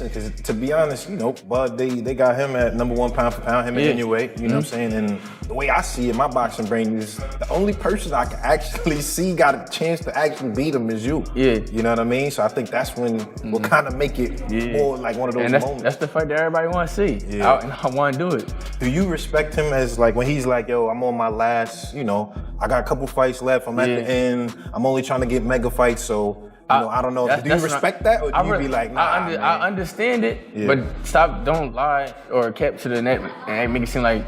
Because to be honest, you know, Bud, they got him at #1 pound for pound, him and Inoue, you know what I'm saying? And the way I see it, my boxing brain is the only person I can actually see got a chance to actually beat him is you. Yeah. You know what I mean? So I think that's when we'll kind of make it more like one of those moments. That's the fight that everybody wants to see. Yeah. And I want to do it. Do you respect him as like when he's like, yo, I'm on my last, you know, I got a couple fights left, I'm at the end, I'm only trying to get mega fights, so you know, I don't know. Do you respect that, or do you be like, nah, I understand it, but don't lie or cap to the net and make it seem like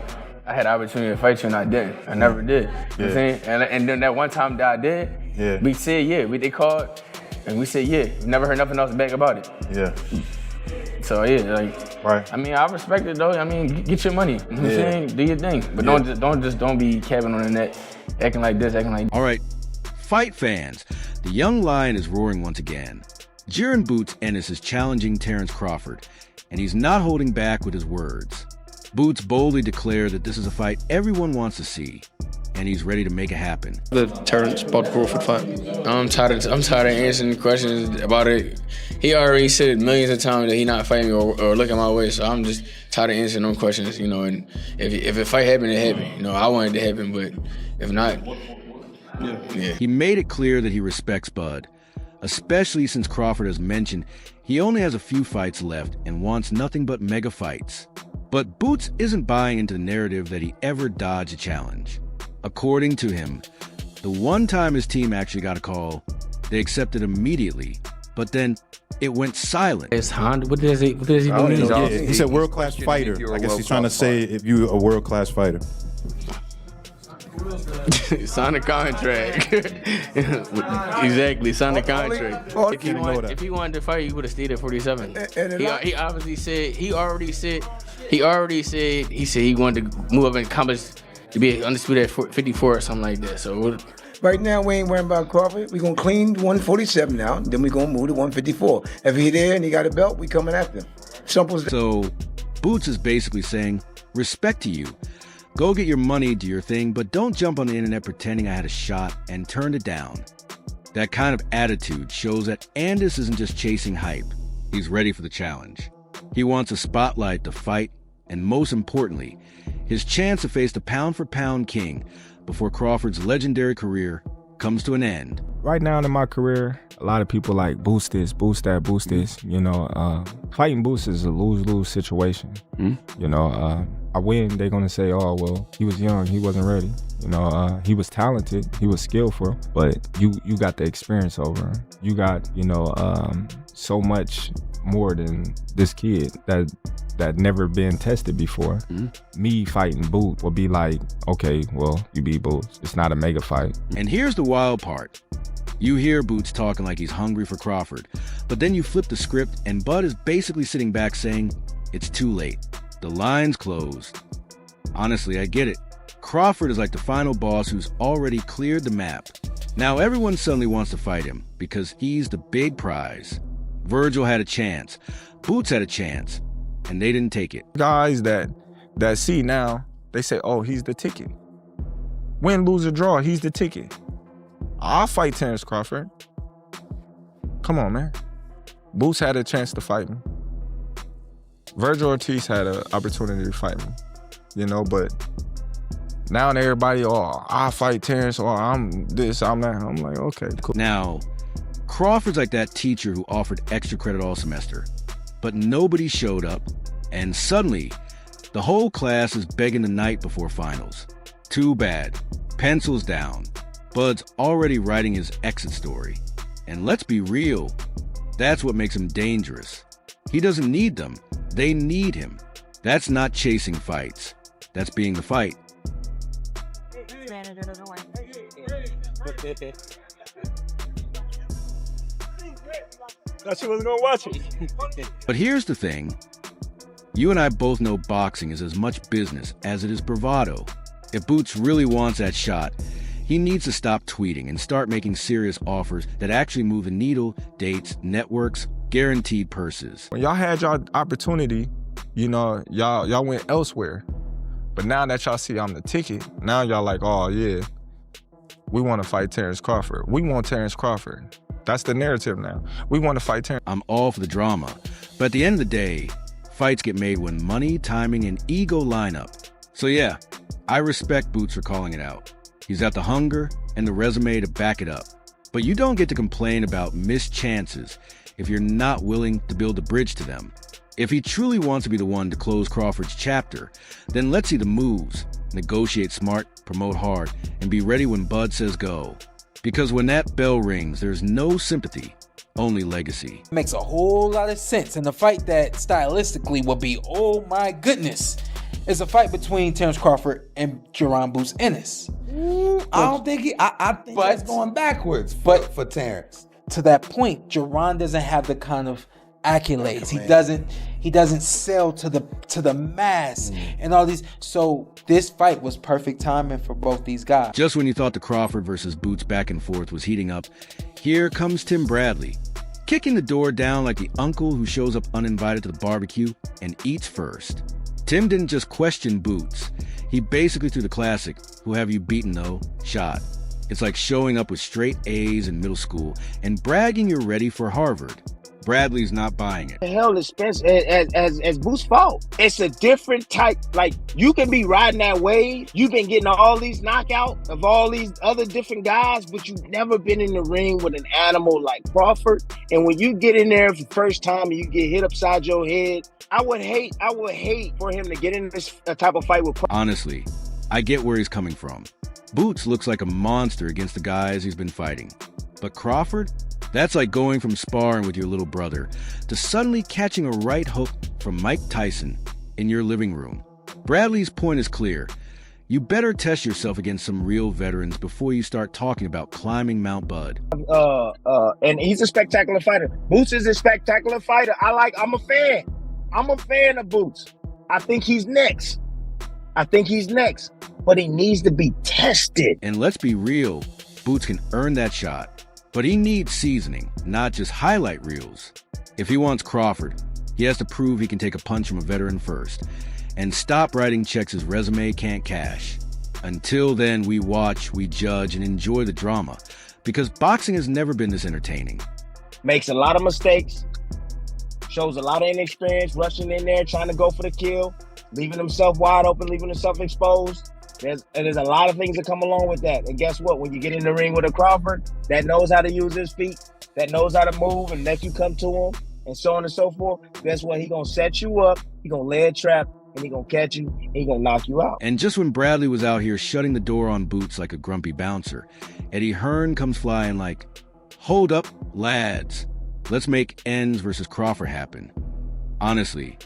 I had the opportunity to fight you and I didn't. I never did. You know what I'm saying? And then that one time that I did, we said they called, and we said We never heard nothing else back about it. Yeah. So I mean, I respect it though. I mean, get your money. You know what I'm saying? Do your thing, but don't be capping on the net, acting like this, acting like. All right, fight fans. The young lion is roaring once again. Jaron Boots Ennis is challenging Terence Crawford, and he's not holding back with his words. Boots boldly declared that this is a fight everyone wants to see, and he's ready to make it happen. The Terence Bud Crawford fight. I'm tired of answering questions about it. He already said millions of times that he not fighting me or looking my way, so I'm just tired of answering no questions, you know. And if a fight happened, it happened. You know, I wanted it to happen, but if not, He made it clear that he respects Bud, especially since Crawford has mentioned he only has a few fights left and wants nothing but mega fights. But Boots isn't buying into the narrative that he ever dodged a challenge. According to him, the one time his team actually got a call, they accepted immediately, but then it went silent. It's Honda. What does he do? He said world-class fighter. I guess he's trying to say if you're a world-class fighter. Sign a contract. Exactly, sign a contract. If he wanted to fight, he would have stayed at 47. He obviously said he wanted to move up and accomplish to be undisputed at 54 or something like that. So right now we ain't worrying about Crawford. We gonna clean 147 now, then we gonna move to 154. If he there and he got a belt, we coming after him. Simple as that. So Boots is basically saying, respect to you. Go get your money, do your thing, but don't jump on the internet pretending I had a shot and turned it down. That kind of attitude shows that Ennis isn't just chasing hype. He's ready for the challenge. He wants a spotlight to fight, and most importantly, his chance to face the pound-for-pound king before Crawford's legendary career comes to an end. Right now in my career, a lot of people like boost this, boost that, boost this. You know, fighting Boots is a lose-lose situation. You know, I win, they're gonna say, oh, well, he was young, he wasn't ready. You know, he was talented, he was skillful, but you got the experience over him. You got, you know, so much more than this kid that never been tested before. Me fighting Boots would be like, okay, well, you beat Boots. It's not a mega fight. And here's the wild part. You hear Boots talking like he's hungry for Crawford, but then you flip the script and Bud is basically sitting back saying, it's too late. The line's closed. Honestly, I get it. Crawford is like the final boss who's already cleared the map. Now everyone suddenly wants to fight him because he's the big prize. Virgil had a chance. Boots had a chance. And they didn't take it. Guys that see now, they say, oh, he's the ticket. Win, lose, or draw, he's the ticket. I'll fight Terence Crawford. Come on, man. Boots had a chance to fight me. Virgil Ortiz had an opportunity to fight me, you know, but now everybody, oh, I'll fight Terence, or I'm this, I'm that. I'm like, okay, cool. Now, Crawford's like that teacher who offered extra credit all semester, but nobody showed up, and suddenly, the whole class is begging the night before finals. Too bad. Pencils down. Bud's already writing his exit story. And let's be real, that's what makes him dangerous. He doesn't need them. They need him. That's not chasing fights. That's being the fight. Thought she wasn't gonna watch it. But here's the thing. You and I both know boxing is as much business as it is bravado. If Boots really wants that shot, he needs to stop tweeting and start making serious offers that actually move the needle, dates, networks, guaranteed purses. When y'all had y'all opportunity, you know, y'all went elsewhere. But now that y'all see I'm the ticket, now y'all like, oh yeah, we want to fight Terence Crawford. We want Terence Crawford. That's the narrative now. We want to fight Terence. I'm all for the drama, but But at the end of the day, fights get made when money, timing, and ego line up. So yeah, I respect Boots for calling it out. He's got the hunger and the resume to back it up. But you don't get to complain about missed chances if you're not willing to build a bridge to them. If he truly wants to be the one to close Crawford's chapter, then let's see the moves, negotiate smart, promote hard, and be ready when Bud says go. Because when that bell rings, there's no sympathy, only legacy. Makes a whole lot of sense. And the fight that stylistically would be, oh my goodness, is a fight between Terence Crawford and Jaron Boots Ennis. I think that's going backwards for Terence. To that point, Jaron doesn't have the kind of accolades. He doesn't sell to the mass and all these. So this fight was perfect timing for both these guys. Just when you thought the Crawford versus Boots back and forth was heating up, here comes Tim Bradley, kicking the door down like the uncle who shows up uninvited to the barbecue and eats first. Tim didn't just question Boots. He basically threw the classic, "Who have you beaten though?" shot. It's like showing up with straight A's in middle school and bragging you're ready for Harvard. Bradley's not buying it. The hell is Spence as Boots' fault? It's a different type. Like, you can be riding that wave. You've been getting all these knockouts of all these other different guys, but you've never been in the ring with an animal like Crawford. And when you get in there for the first time and you get hit upside your head, I would hate for him to get in this type of fight with Crawford. Honestly, I get where he's coming from. Boots looks like a monster against the guys he's been fighting. But Crawford? That's like going from sparring with your little brother to suddenly catching a right hook from Mike Tyson in your living room. Bradley's point is clear. You better test yourself against some real veterans before you start talking about climbing Mount Bud. And he's a spectacular fighter. Boots is a spectacular fighter. I'm a fan. I'm a fan of Boots. I think he's next. But he needs to be tested. And let's be real, Boots can earn that shot. But he needs seasoning, not just highlight reels. If he wants Crawford, he has to prove he can take a punch from a veteran first. And stop writing checks his resume can't cash. Until then, we watch, we judge, and enjoy the drama. Because boxing has never been this entertaining. Makes a lot of mistakes. Shows a lot of inexperience, rushing in there, trying to go for the kill. Leaving himself wide open, leaving himself exposed. There's a lot of things that come along with that. And guess what? When you get in the ring with a Crawford that knows how to use his feet, that knows how to move and let you come to him, and so on and so forth, guess what? He gonna set you up, he gonna lay a trap, and he gonna catch you, and he gonna knock you out. And just when Bradley was out here shutting the door on Boots like a grumpy bouncer, Eddie Hearn comes flying like, "Hold up, lads. Let's make Ennis versus Crawford happen." Honestly,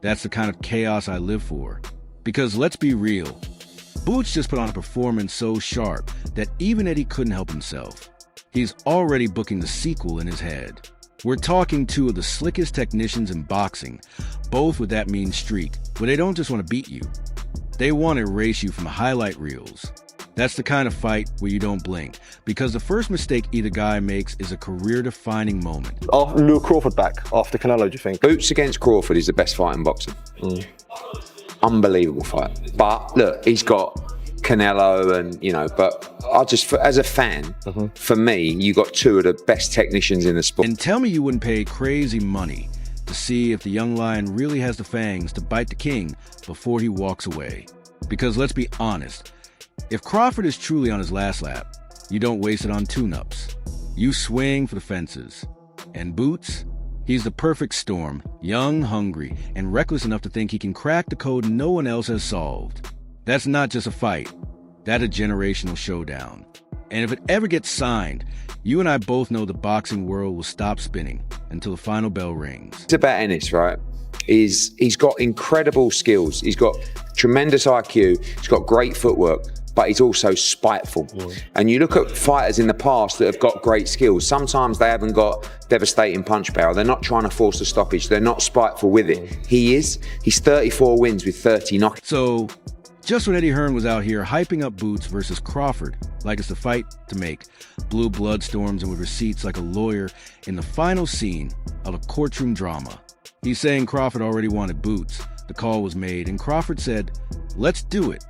that's the kind of chaos I live for. Because let's be real, Boots just put on a performance so sharp that even Eddie couldn't help himself. He's already booking the sequel in his head. We're talking two of the slickest technicians in boxing, both with that mean streak, where they don't just want to beat you. They want to erase you from the highlight reels. That's the kind of fight where you don't blink, because the first mistake either guy makes is a career-defining moment. I'll lure Crawford back after Canelo, do you think? Boots against Crawford is the best fight in boxing. Unbelievable fight. But look, he's got Canelo and, but I just, as a fan, for me, you got two of the best technicians in the sport. And tell me you wouldn't pay crazy money to see if the young lion really has the fangs to bite the king before he walks away. Because let's be honest, if Crawford is truly on his last lap, you don't waste it on tune-ups. You swing for the fences. And Boots? He's the perfect storm, young, hungry, and reckless enough to think he can crack the code no one else has solved. That's not just a fight. That's a generational showdown. And if it ever gets signed, you and I both know the boxing world will stop spinning until the final bell rings. It's about Ennis, right? He's got incredible skills. He's got tremendous IQ. He's got great footwork. But he's also spiteful. And you look at fighters in the past that have got great skills. Sometimes they haven't got devastating punch power. They're not trying to force a stoppage. They're not spiteful with it. He is. He's 34 wins with 30 knockouts. So, just when Eddie Hearn was out here hyping up Boots versus Crawford like it's the fight to make, blue blood storms and with receipts like a lawyer in the final scene of a courtroom drama. He's saying Crawford already wanted Boots. The call was made, and Crawford said, "Let's do it."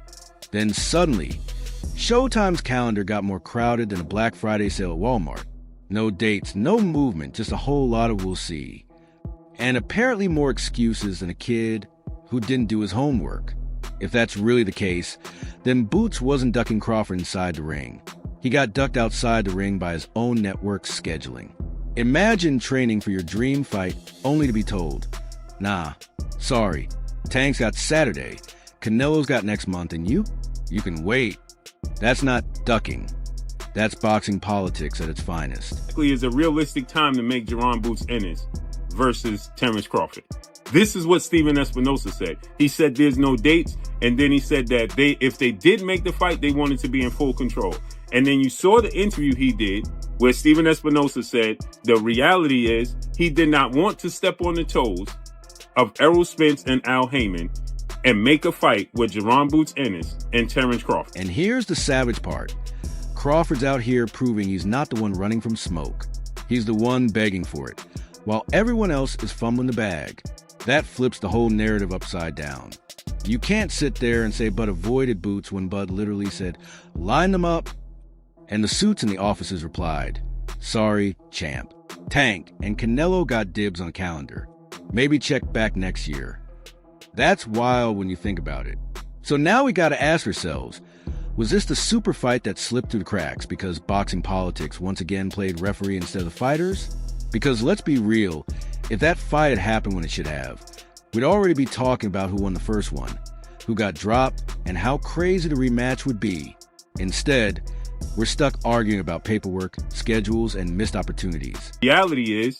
Then suddenly, Showtime's calendar got more crowded than a Black Friday sale at Walmart. No dates, no movement, just a whole lot of we'll see. And apparently more excuses than a kid who didn't do his homework. If that's really the case, then Boots wasn't ducking Crawford inside the ring. He got ducked outside the ring by his own network's scheduling. Imagine training for your dream fight only to be told, nah, sorry, Tank's got Saturday, Canelo's got next month, and you can wait. That's not ducking. That's boxing politics at its finest. Is a realistic time to make Jaron Boots Ennis versus Terence Crawford. This is what Steven Espinosa said. He said there's no dates, and then he said that if they did make the fight, they wanted to be in full control. And then you saw the interview he did where Steven Espinosa said the reality is he did not want to step on the toes of Errol Spence and Al Heyman and make a fight with Jaron Boots Ennis and Terence Crawford. And here's the savage part. Crawford's out here proving he's not the one running from smoke. He's the one begging for it, while everyone else is fumbling the bag. That flips the whole narrative upside down. You can't sit there and say Bud avoided Boots when Bud literally said, line them up. And the suits in the offices replied, sorry, champ. Tank and Canelo got dibs on calendar. Maybe check back next year. That's wild when you think about it. So now we gotta ask ourselves, was this the super fight that slipped through the cracks because boxing politics once again played referee instead of the fighters? Because let's be real, if that fight had happened when it should have, we'd already be talking about who won the first one, who got dropped, and how crazy the rematch would be. Instead, we're stuck arguing about paperwork, schedules, and missed opportunities. Reality is,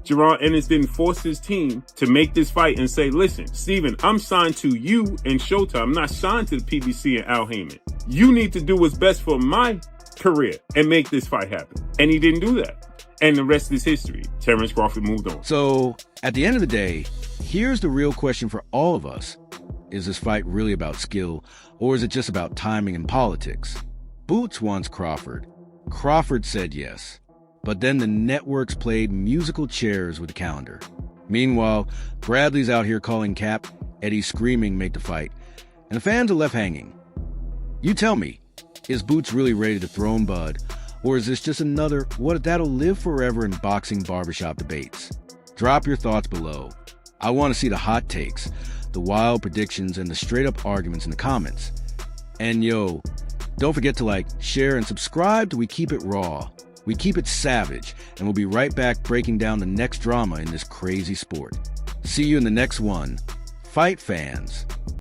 Jaron Ennis didn't force his team to make this fight and say, listen, Steven, I'm signed to you and Showtime. I'm not signed to the PBC and Al Heyman. You need to do what's best for my career and make this fight happen. And he didn't do that. And the rest is history. Terence Crawford moved on. So, at the end of the day, here's the real question for all of us. Is this fight really about skill, or is it just about timing and politics? Boots wants Crawford. Crawford said yes. But then the networks played musical chairs with the calendar. Meanwhile, Bradley's out here calling cap, Eddie's screaming make the fight, and the fans are left hanging. You tell me, is Boots really ready to throw Bud, or is this just another what that'll live forever in boxing barbershop debates? Drop your thoughts below. I want to see the hot takes, the wild predictions, and the straight-up arguments in the comments. And yo, don't forget to like, share, and subscribe to We Keep It Raw. We keep it savage, and we'll be right back breaking down the next drama in this crazy sport. See you in the next one. Fight fans.